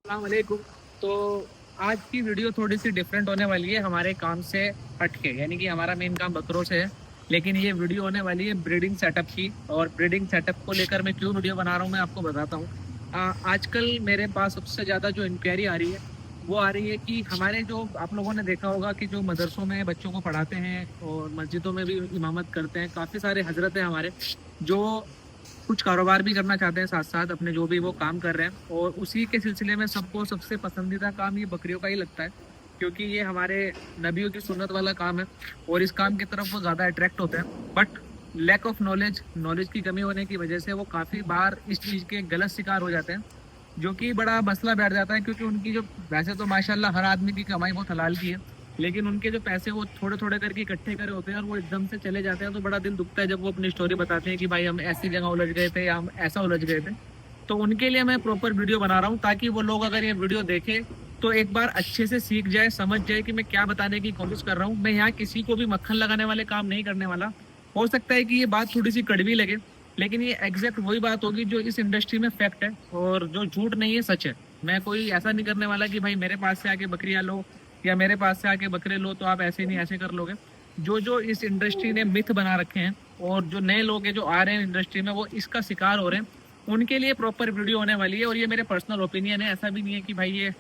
अस्सलाम वालेकुम। तो आज की वीडियो थोड़ी सी डिफरेंट होने वाली है हमारे काम से हटके, यानी कि हमारा मेन काम बकरों से है। लेकिन ये वीडियो होने वाली है ब्रीडिंग सेटअप की, और ब्रीडिंग सेटअप को लेकर मैं क्यों वीडियो बना रहा हूँ मैं आपको बताता हूँ। आजकल मेरे पास सबसे ज़्यादा जो इंक्वायरी आ रही है वो आ रही है कि हमारे जो आप लोगों ने देखा होगा कि जो मदरसों में बच्चों को पढ़ाते हैं और मस्जिदों में भी इमामत करते हैं, काफ़ी सारे हजरत हैं हमारे जो कुछ कारोबार भी करना चाहते हैं साथ साथ अपने जो भी वो काम कर रहे हैं, और उसी के सिलसिले में सबको सबसे पसंदीदा काम ये बकरियों का ही लगता है, क्योंकि ये हमारे नबियों की सुन्नत वाला काम है और इस काम की तरफ वो ज़्यादा अट्रैक्ट होते हैं। बट लैक ऑफ नॉलेज की कमी होने की वजह से वो काफ़ी बार इस चीज़ के गलत शिकार हो जाते हैं, जो कि बड़ा मसला बैठ जाता है। क्योंकि उनकी जो, वैसे तो माशाल्लाह हर आदमी की कमाई बहुत हलाल की है, लेकिन उनके जो पैसे वो थोड़े थोड़े करके इकट्ठे करे होते हैं और वो एकदम से चले जाते हैं, तो बड़ा दिल दुखता है जब वो अपनी स्टोरी बताते हैं कि भाई हम ऐसी जगह उलझ गए थे या हम ऐसा उलझ गए थे। तो उनके लिए मैं प्रॉपर वीडियो बना रहा हूँ, ताकि वो लोग अगर ये वीडियो देखें तो एक बार अच्छे से सीख जाए, समझ जाए कि मैं क्या बताने की कोशिश कर रहा हूँ। मैं यहाँ किसी को भी मक्खन लगाने वाले काम नहीं करने वाला। हो सकता है कि ये बात थोड़ी सी कड़वी लगे, लेकिन ये एग्जैक्ट वही बात होगी जो इस इंडस्ट्री में फैक्ट है, और जो झूठ नहीं है सच है। मैं कोई ऐसा नहीं करने वाला कि भाई मेरे पास से आके बकरियां लो या मेरे पास से आके बकरे लो तो आप ऐसे नहीं ऐसे कर लोगे। जो जो इस इंडस्ट्री ने मिथ बना रखे हैं और जो नए लोग हैं जो आ रहे हैं इंडस्ट्री में वो इसका शिकार हो रहे हैं, उनके लिए प्रॉपर वीडियो होने वाली है। और ये मेरे पर्सनल ओपिनियन है, ऐसा भी नहीं है कि भाई ये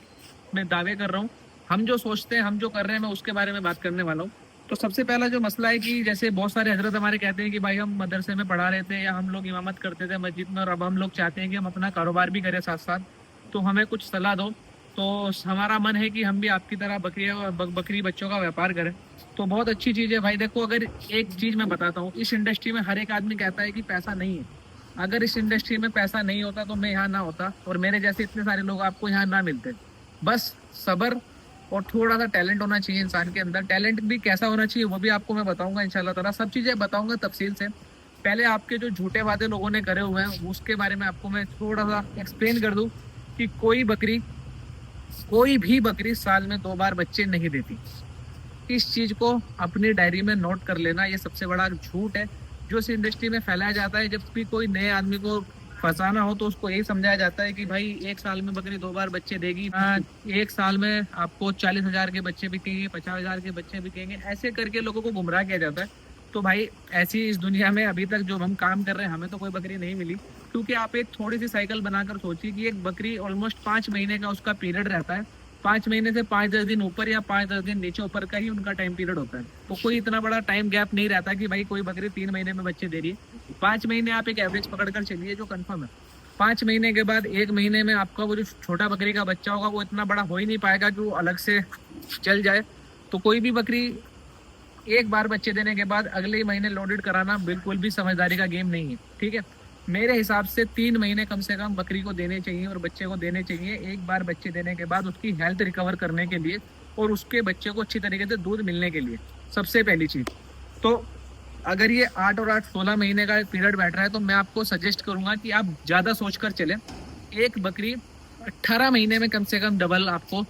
मैं दावे कर रहा हूँ। हम जो सोचते हैं, हम जो कर रहे हैं, मैं उसके बारे में बात करने वाला हूँ। तो सबसे पहला जो मसला है कि जैसे बहुत सारे हजरत हमारे कहते हैं कि भाई हम मदरसे में पढ़ा रहे थे या हम लोग इमामत करते थे मस्जिद में, और अब हम लोग चाहते हैं कि हम अपना कारोबार भी करें साथ साथ, तो हमें कुछ सलाह दो। तो हमारा मन है कि हम भी आपकी तरह बकरी बच्चों का व्यापार करें। तो बहुत अच्छी चीज़ है भाई। देखो, अगर एक चीज़ मैं बताता हूँ, इस इंडस्ट्री में हर एक आदमी कहता है कि पैसा नहीं है। अगर इस इंडस्ट्री में पैसा नहीं होता तो मैं यहाँ ना होता, और मेरे जैसे इतने सारे लोग आपको यहाँ ना मिलते। बस सब्र और थोड़ा सा टैलेंट होना चाहिए इंसान के अंदर। टैलेंट भी कैसा होना चाहिए वो भी आपको मैं बताऊंगा इंशाल्लाह ताला, सब चीज़ें बताऊंगा तफसील से। पहले आपके जो झूठे वादे लोगों ने करे हुए हैं उसके बारे में आपको मैं थोड़ा सा एक्सप्लेन कर दूं कि कोई भी बकरी साल में 2 बार बच्चे नहीं देती। इस चीज को अपनी डायरी में नोट कर लेना, ये सबसे बड़ा झूठ है जो इस इंडस्ट्री में फैलाया जाता है। जब भी कोई नए आदमी को फंसाना हो तो उसको यही समझाया जाता है कि भाई एक साल में बकरी 2 बार बच्चे देगी, एक साल में आपको 40,000 के बच्चे बिकेंगे, 50,000 के बच्चे बिकेंगे, ऐसे करके लोगों को गुमराह किया जाता है। तो भाई ऐसी इस दुनिया में अभी तक जो हम काम कर रहे हैं हमें तो कोई बकरी नहीं मिली। क्योंकि आप एक थोड़ी सी साइकिल बनाकर सोचिए कि एक बकरी ऑलमोस्ट 5 महीने का उसका पीरियड रहता है। 5 महीने से 5-10 दिन ऊपर या 5-10 दिन नीचे ऊपर का ही उनका टाइम पीरियड होता है। तो कोई इतना बड़ा टाइम गैप नहीं रहता कि भाई कोई बकरी 3 महीने में बच्चे दे रही है। 5 महीने आप एक एवरेज पकड़कर चलिए जो कंफर्म है। 5 महीने के बाद 1 महीने में आपका वो जो छोटा बकरी का बच्चा होगा वो इतना बड़ा हो ही नहीं पाएगा कि वो अलग से चल जाए। तो कोई भी बकरी एक बार बच्चे देने के बाद अगले ही महीने लोडेड कराना बिल्कुल भी समझदारी का गेम नहीं है, ठीक है। मेरे हिसाब से 3 महीने कम से कम बकरी को देने चाहिए और बच्चे को देने चाहिए। एक बार बच्चे देने के बाद उसकी हेल्थ रिकवर करने के लिए और उसके बच्चे को अच्छी तरीके से दूध मिलने के लिए, सबसे पहली चीज। तो अगर ये 8 और 8 16 महीने का पीरियड बैठ रहा है तो मैं आपको सजेस्ट करूंगा कि आप ज्यादा सोच कर चले। एक बकरी 18 महीने में कम से कम डबल आपको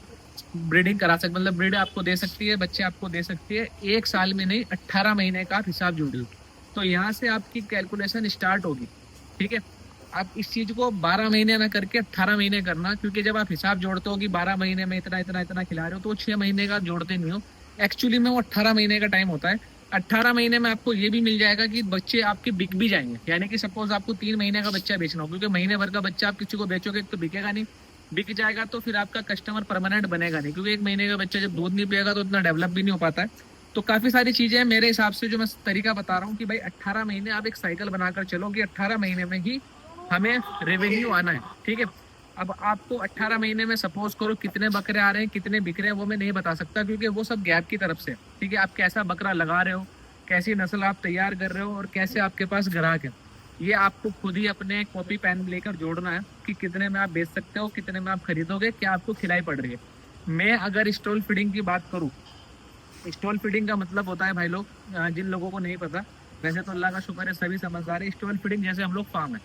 ब्रीडिंग करा सकते, मतलब ब्रीड आपको दे सकती है, बच्चे आपको दे सकती है। एक साल में नहीं, 18 महीने का आप हिसाब जोड़िए। तो यहाँ से आपकी कैलकुलेशन स्टार्ट होगी, ठीक है। आप इस चीज को 12 महीने में करके 18 महीने करना, क्योंकि जब आप हिसाब जोड़ते हो कि 12 महीने में इतना इतना इतना खिला रहे हो तो वो 6 महीने का जोड़ते नहीं हो। एक्चुअली में वो 18 महीने का टाइम होता है। 18 महीने में आपको ये भी मिल जाएगा कि बच्चे आपके बिक भी जाएंगे। यानी कि सपोज आपको 3 महीने का बच्चा बेचना हो, क्योंकि महीने भर का बच्चा आप किसी को बेचोगे तो बिकेगा नहीं। बिक जाएगा तो फिर आपका कस्टमर परमानेंट बनेगा नहीं, क्योंकि एक महीने का बच्चा जब दूध नहीं पिएगा तो इतना डेवलप भी नहीं हो पाता है। तो काफी सारी चीजें हैं मेरे हिसाब से जो मैं तरीका बता रहा हूँ कि भाई 18 महीने आप एक साइकिल बनाकर चलो कि 18 महीने में ही हमें रेवेन्यू आना है, ठीक है। अब आपको 18 महीने में सपोज करो कितने बकरे आ रहे हैं कितने बिक रहे हैं वो मैं नहीं बता सकता, क्योंकि वो सब गैप की तरफ से, ठीक है। आप कैसा बकरा लगा रहे हो, कैसी नस्ल आप तैयार कर रहे हो और कैसे आपके पास ग्राहक है, ये आपको खुद ही अपने कॉपी पेन लेकर जोड़ना है कि कितने में आप बेच सकते हो, कितने में आप खरीदोगे, क्या आपको खिलाई पड़ रही है। मैं अगर स्टॉल फीडिंग की बात करूँ, स्टॉल फीडिंग का मतलब होता है भाई लोग, जिन लोगों को नहीं पता, वैसे तो अल्लाह का शुक्र है सभी समझदार है। स्टॉल फीडिंग जैसे हम लोग फार्म है,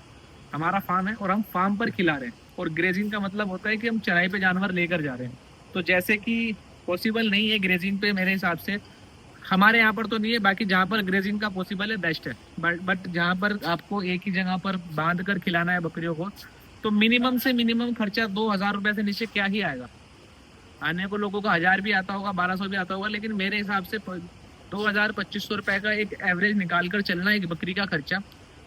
हमारा फार्म है और हम फार्म पर खिला रहे हैं, और ग्रेजिंग का मतलब होता है कि हम चराई पे जानवर लेकर जा रहे हैं। तो जैसे कि पॉसिबल नहीं है ग्रेजिंग पे मेरे हिसाब से, हमारे यहाँ पर तो नहीं है, बाकी जहाँ पर ग्रेजिंग का पॉसिबल है बेस्ट है। बट जहाँ पर आपको एक ही जगह पर बांध कर खिलाना है बकरियों को, तो मिनिमम से मिनिमम खर्चा 2,000 रुपये से नीचे क्या ही आएगा। आने को लोगों का 1,000 भी आता होगा, 1,200 भी आता होगा, लेकिन मेरे हिसाब से 2,000-2,500 रुपये का एक एवरेज निकाल कर चलना एक बकरी का खर्चा।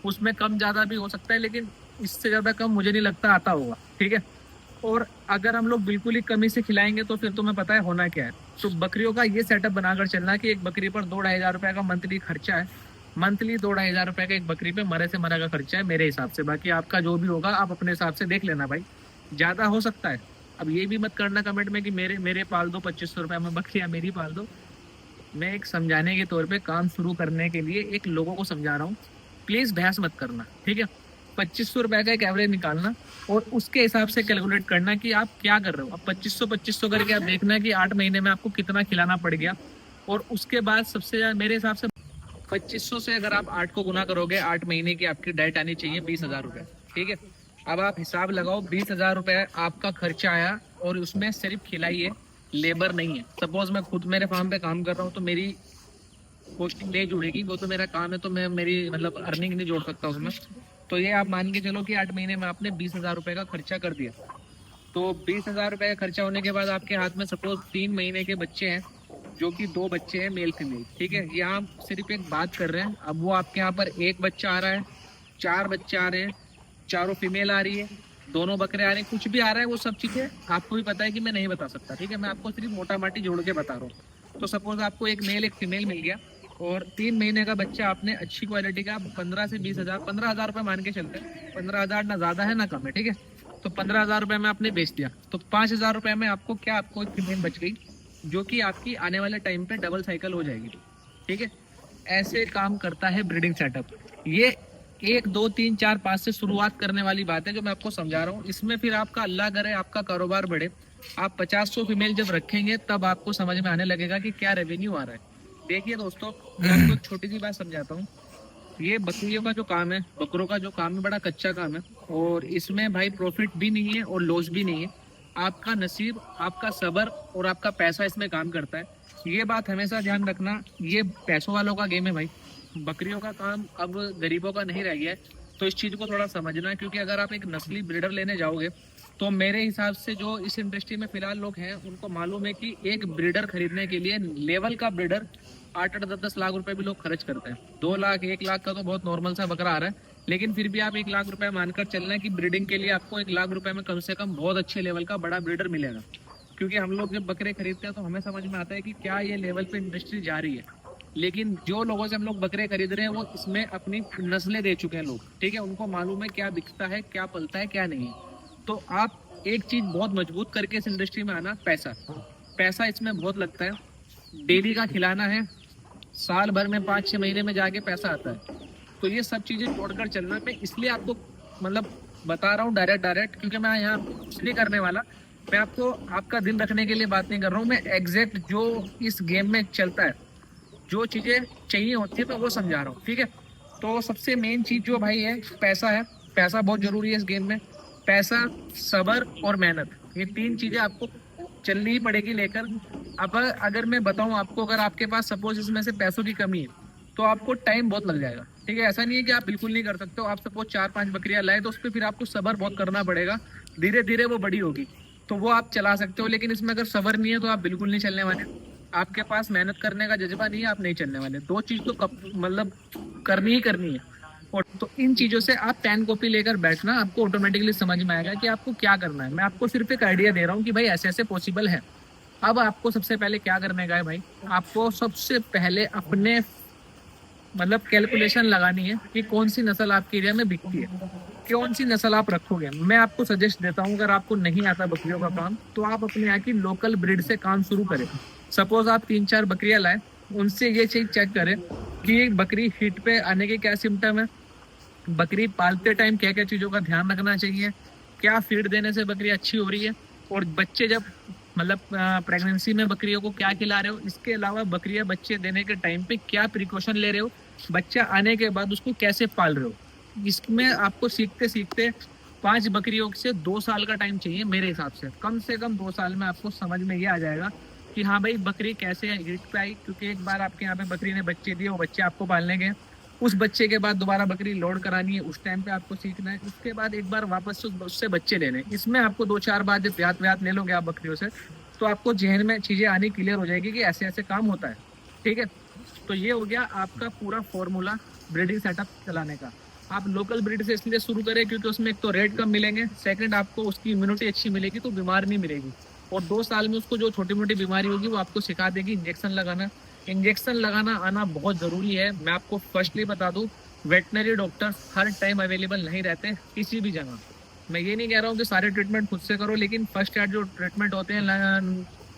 उसमें कम ज़्यादा भी हो सकता है, लेकिन इससे ज़्यादा कम मुझे नहीं लगता आता होगा, ठीक है। और अगर हम लोग बिल्कुल ही कमी से खिलाएंगे तो फिर तुम्हें पता है होना क्या है। तो बकरियों का ये सेटअप बनाकर चलना कि एक बकरी पर 2-2,500 रुपये का मंथली खर्चा है। मंथली 2-2,500 रुपये का एक बकरी पे मरे से मरा का खर्चा है मेरे हिसाब से। बाकी आपका जो भी होगा आप अपने हिसाब से देख लेना भाई, ज़्यादा हो सकता है। अब ये भी मत करना कमेंट में कि मेरे मेरे पाल दो 2,500 रुपये में बकरियाँ मेरी पाल दो। मैं एक समझाने के तौर पे काम शुरू करने के लिए एक लोगों को समझा रहा हूँ, प्लीज़ बहस मत करना, ठीक है। 2,500 रुपये का एक एवरेज निकालना और उसके हिसाब से कैलकुलेट करना कि आप क्या कर रहे हो। अब 2,500 करके आप देखना कि 8 महीने में आपको कितना खिलाना पड़ गया। और उसके बाद सबसे ज़्यादा मेरे हिसाब से 2,500 से अगर आप 8 को गुना करोगे, 8 महीने की आपकी डाइट आनी चाहिए 20,000 रुपये, ठीक है। अब आप हिसाब लगाओ, 20,000 रुपये आपका खर्चा आया और उसमें सिर्फ खिलाई है, लेबर नहीं है। सपोज मैं खुद मेरे फार्म पे काम कर रहा हूँ तो मेरी पोस्टिंग नहीं जुड़ेगी, वो तो मेरा काम है, तो मैं मेरी मतलब अर्निंग नहीं जोड़ सकता उसमें। तो ये आप मान के चलो कि 8 महीने में आपने 20,000 रुपये का खर्चा कर दिया। तो 20,000 रुपये का खर्चा होने के बाद आपके हाथ में सपोज 3 महीने के बच्चे हैं, जो कि 2 बच्चे हैं मेल फीमेल, ठीक है। यहाँ सिर्फ एक बात कर रहे हैं। अब वो आपके यहाँ पर एक बच्चा आ रहा है, 4 बच्चे आ रहे हैं, चारों फीमेल आ रही है, दोनों बकरे आ रहे हैं, कुछ भी आ रहा है, वो सब चीज़ें आपको भी पता है कि मैं नहीं बता सकता, ठीक है। मैं आपको सिर्फ मोटा माटी जोड़ के बता रहा हूँ। तो सपोज आपको एक मेल एक फीमेल मिल गया और 3 महीने का बच्चा आपने अच्छी क्वालिटी का 15 से 20,000, 15,000 रुपये मान के चलते हैं। 15,000 ना ज़्यादा है ना कम है, ठीक है। तो 15,000 रुपये में आपने बेच दिया, तो 5,000 रुपये में आपको क्या, आपको एक फीमेल बच गई जो कि आपकी आने वाले टाइम पे डबल साइकिल हो जाएगी, ठीक है। ऐसे काम करता है ब्रीडिंग सेटअप। ये 1, 2, 3, 4, 5 से शुरुआत करने वाली बात है जो मैं आपको समझा रहा हूँ। इसमें फिर आपका अल्लाह करे आपका कारोबार बढ़े, आप 50-100 फीमेल जब रखेंगे तब आपको समझ में आने लगेगा कि क्या रेवेन्यू आ रहा है। देखिए दोस्तों, मैं आपको एक छोटी सी बात समझाता हूँ। ये बकरियों का जो काम है, बकरों का जो काम है, बड़ा कच्चा काम है और इसमें भाई प्रॉफिट भी नहीं है और लॉस भी नहीं है। आपका नसीब, आपका सब्र और आपका पैसा इसमें काम करता है। ये बात हमेशा ध्यान रखना, ये पैसों वालों का गेम है भाई। बकरियों का काम अब गरीबों का नहीं रह गया है, तो इस चीज़ को थोड़ा समझना है। क्योंकि अगर आप एक नस्ली ब्रीडर लेने जाओगे तो मेरे हिसाब से जो इस इंडस्ट्री में फिलहाल लोग हैं उनको मालूम है कि एक ब्रीडर खरीदने के लिए लेवल का ब्रीडर 8-8, 10-10 लाख रुपए भी लोग खर्च करते हैं। 2 लाख 1 लाख का तो बहुत नॉर्मल सा बकरा आ रहा है, लेकिन फिर भी आप 1 लाख रुपए मानकर चलना है कि ब्रीडिंग के लिए आपको 1 लाख रुपए में कम से कम बहुत अच्छे लेवल का बड़ा ब्रीडर मिलेगा। क्योंकि हम लोग जब बकरे खरीदते हैं तो हमें समझ में आता है कि क्या ये लेवल पे इंडस्ट्री जा रही है, लेकिन जो लोगों से हम लोग बकरे खरीद रहे हैं वो इसमें अपनी नस्लें दे चुके हैं लोग, ठीक है। उनको मालूम है क्या बिकता है, क्या पलता है, क्या नहीं। तो आप एक चीज़ बहुत मजबूत करके इस इंडस्ट्री में आना, पैसा। पैसा इसमें बहुत लगता है, डेली का खिलाना है, साल भर में 5-6 महीने में जाके पैसा आता है। तो ये सब चीज़ें जोड़कर चलना। मैं इसलिए आपको मतलब बता रहा हूँ डायरेक्ट, क्योंकि मैं यहाँ कुछ नहीं करने वाला। मैं आपको आपका दिल रखने के लिए बात नहीं कर रहा हूँ, मैं एग्जैक्ट जो इस गेम में चलता है, जो चीज़ें चाहिए होती है, मैं वो समझा रहा हूँ, ठीक है। तो सबसे मेन चीज़ जो भाई है पैसा है। पैसा बहुत ज़रूरी है इस गेम में। पैसा, सब्र और मेहनत, ये 3 चीज़ें आपको चलनी ही पड़ेगी लेकर। अब अगर मैं बताऊं आपको, अगर आपके पास सपोज इसमें से पैसों की कमी है तो आपको टाइम बहुत लग जाएगा, ठीक है। ऐसा नहीं है कि आप बिल्कुल नहीं कर सकते हो। आप सपोज 4-5 बकरियां लाए तो उस पर फिर आपको सब्र बहुत करना पड़ेगा, धीरे धीरे वो बड़ी होगी तो वो आप चला सकते हो। लेकिन इसमें अगर सब्र नहीं है तो आप बिल्कुल नहीं चलने वाले। आपके पास मेहनत करने का जज्बा नहीं है, आप नहीं चलने वाले। 2 चीज़ तो मतलब करनी ही करनी है। और तो इन चीज़ों से आप पेन कॉपी लेकर बैठना, आपको ऑटोमेटिकली समझ में आएगा कि आपको क्या करना है। मैं आपको सिर्फ एक आइडिया दे रहा हूँ कि भाई ऐसे ऐसे पॉसिबल है। अब आपको सबसे पहले क्या करने का है भाई, आपको सबसे पहले अपने मतलब कैलकुलेशन लगानी है कि कौन सी नस्ल आपके एरिया में बिकती है, कौन सी नस्ल आप रखोगे। मैं आपको सजेस्ट देता हूँ, अगर आपको नहीं आता बकरियों का काम तो आप अपने यहाँ की लोकल ब्रीड से काम शुरू करें। सपोज आप 3-4 बकरियां लाए, उनसे ये चीज़ चेक करें कि बकरी हीट पे आने के क्या सिम्टम है, बकरी पालते टाइम क्या क्या चीज़ों का ध्यान रखना चाहिए, क्या फीड देने से बकरी अच्छी हो रही है, और बच्चे जब मतलब प्रेगनेंसी में बकरियों को क्या खिला रहे हो। इसके अलावा बकरियां बच्चे देने के टाइम पे क्या प्रिकॉशन ले रहे हो, बच्चा आने के बाद उसको कैसे पाल रहे हो। इसमें आपको सीखते सीखते 5 बकरियों से 2 साल का टाइम चाहिए मेरे हिसाब से कम 2 साल में आपको समझ में ये आ जाएगा कि हाँ भाई बकरी कैसे हिट पे आई। क्योंकि एक बार आपके यहाँ पे बकरी ने बच्चे दिए, वो बच्चे आपको पालने गए, उस बच्चे के बाद दोबारा बकरी लोड करानी है, उस टाइम पे आपको सीखना है। उसके बाद एक बार वापस से उससे बच्चे लेने हैं। इसमें आपको 2-4 बार जब ब्यात व्यात ले लोगे आप बकरियों से, तो आपको जहन में चीजें आनी क्लियर हो जाएगी कि ऐसे ऐसे काम होता है। ठीक है, तो ये हो गया आपका पूरा फॉर्मूला ब्रीडिंग सेटअप चलाने का। आप लोकल ब्रीड से इसलिए शुरू करें क्योंकि उसमें एक तो रेट कम मिलेंगे, सेकंड आपको उसकी इम्यूनिटी अच्छी मिलेगी तो बीमार नहीं मिलेगी, और 2 साल में उसको जो छोटी मोटी बीमारी होगी वो आपको सिखा देगी इंजेक्शन लगाना। इंजेक्शन लगाना आना बहुत ज़रूरी है। मैं आपको फर्स्टली बता दूं, वेटनरी डॉक्टर हर टाइम अवेलेबल नहीं रहते किसी भी जगह। मैं ये नहीं कह रहा हूँ कि सारे ट्रीटमेंट खुद से करो, लेकिन फर्स्ट एड जो ट्रीटमेंट होते हैं,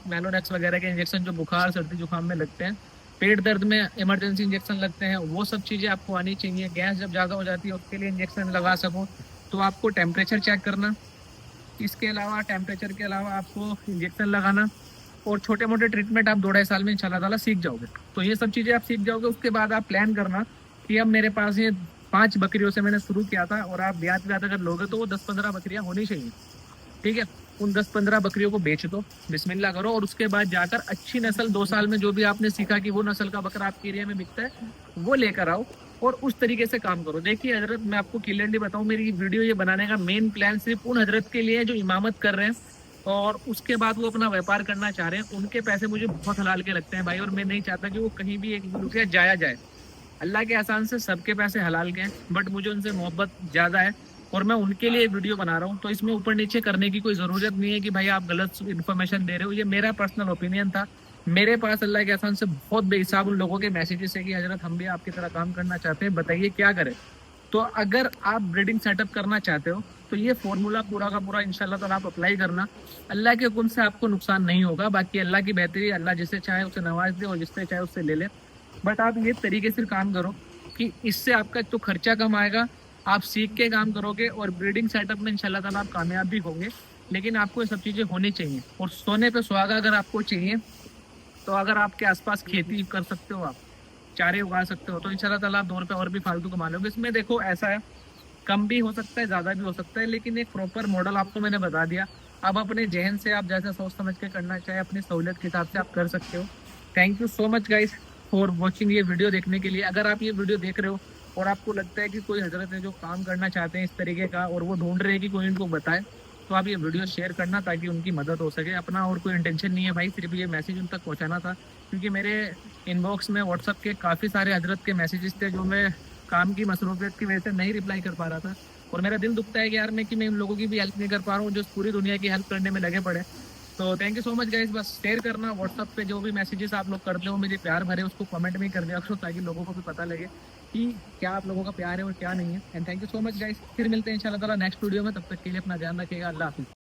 मेलोनेक्स वगैरह के इंजेक्शन जो बुखार सर्दी जुकाम में लगते हैं, पेट दर्द में इमरजेंसी इंजेक्शन लगते हैं, वो सब चीज़ें आपको आनी चाहिए। गैस जब ज़्यादा हो जाती है उसके लिए इंजेक्शन लगा सको, तो आपको टेम्परेचर चेक करना, इसके अलावा टेम्परेचर के अलावा आपको इंजेक्शन लगाना, और छोटे मोटे ट्रीटमेंट आप 2-2.5 साल में इंशाल्लाह ताला सीख जाओगे। तो ये सब चीज़ें आप सीख जाओगे। उसके बाद आप प्लान करना कि अब मेरे पास ये 5 बकरियों से मैंने शुरू किया था, और आप ब्याज ब्याज अगर लोगे तो वो 10-15 बकरियां होनी चाहिए। ठीक है, उन 10-15 बकरियों को बेच दो, बिस्मिल्लाह करो, और उसके बाद जाकर अच्छी नस्ल 2 साल में जो भी आपने सीखा कि वो नस्ल का बकरा आपके एरिया में बिकता है वो लेकर आओ, और उस तरीके से काम करो। देखिए हजरत, मैं आपको क्लियरली बताऊं, मेरी वीडियो ये बनाने का मेन प्लान सिर्फ उन हजरत के लिए है जो इमामत कर रहे हैं और उसके बाद वो अपना व्यापार करना चाह रहे हैं। उनके पैसे मुझे बहुत हलाल के लगते हैं भाई, और मैं नहीं चाहता कि वो कहीं भी एक रुपया जाया जाए। अल्लाह के एहसान से सबके पैसे हलाल के हैं, बट मुझे उनसे मोहब्बत ज़्यादा है और मैं उनके लिए वीडियो बना रहा हूँ। तो इसमें ऊपर नीचे करने की कोई ज़रूरत नहीं है कि भाई आप गलत इन्फॉर्मेशन दे रहे हो। ये मेरा पर्सनल ओपिनियन था। मेरे पास अल्लाह के एहसान से बहुत बेहिसाब उन लोगों के मैसेजेस है कि हजरत हम भी आपकी तरह काम करना चाहते हैं, बताइए क्या करें। तो अगर आप ब्रीडिंग सेटअप करना चाहते हो तो ये फॉर्मूला पूरा का पूरा इंशाल्लाह ताला आप अप्लाई करना। अल्लाह के हुक्म से आपको नुकसान नहीं होगा, बाकी अल्लाह की बेहतरी, अल्लाह जिसे चाहे उसे नवाज दे और जिससे चाहे उससे ले ले। बट आप ये तरीके से काम करो कि इससे आपका तो खर्चा कम आएगा, आप सीख के काम करोगे, और ब्रीडिंग सेटअप में इंशाल्लाह ताला आप कामयाब भी होंगे। लेकिन आपको ये सब चीज़ें होनी चाहिए, और सोने पे सुहागा अगर आपको चाहिए तो अगर आपके आसपास खेती कर सकते हो, आप चारे उगा सकते हो, तो इंशाल्लाह ताला आप 2 रुपये और भी फालतू कमा लोगे। इसमें देखो ऐसा है, कम भी हो सकता है, ज़्यादा भी हो सकता है, लेकिन एक प्रॉपर मॉडल आपको मैंने बता दिया। अब अपने जहन से आप जैसा सोच समझ के करना चाहे अपनी सहूलियत के हिसाब से आप कर सकते हो। Thank you so much guys for watching, ये वीडियो देखने के लिए। अगर आप ये वीडियो देख रहे हो और आपको लगता है कि कोई हजरत है जो काम करना चाहते हैं इस तरीके का और वो ढूंढ रहे हैं कि कोई इनको बताए, तो आप ये वीडियो शेयर करना ताकि उनकी मदद हो सके। अपना और कोई इंटेंशन नहीं है भाई, सिर्फ ये मैसेज उन तक पहुँचाना था, क्योंकि मेरे इनबॉक्स में व्हाट्सअप के काफ़ी सारे हजरत के मैसेजेस थे जो मैं काम की मसरूफियत की वजह से नहीं रिप्लाई कर पा रहा था। और मेरा दिल दुखता है कि यार मैं उन लोगों की भी हेल्प नहीं कर पा रहा हूँ जो पूरी दुनिया की हेल्प करने में लगे पड़े। तो thank you so much guys, बस शेयर करना व्हाट्सअप पे जो भी मैसेजेस आप लोग करते हो, मेरे प्यार भरे उसको कमेंट में कर दिया करो ताकि लोगों को भी पता लगे कि क्या आप लोगों का प्यार है और क्या नहीं है। And thank you so much guys, फिर मिलते हैं इंशाल्लाह ताला नेक्स्ट वीडियो में। तब तक के लिए अपना ध्यान रखिएगा। अल्लाह हाफिज़।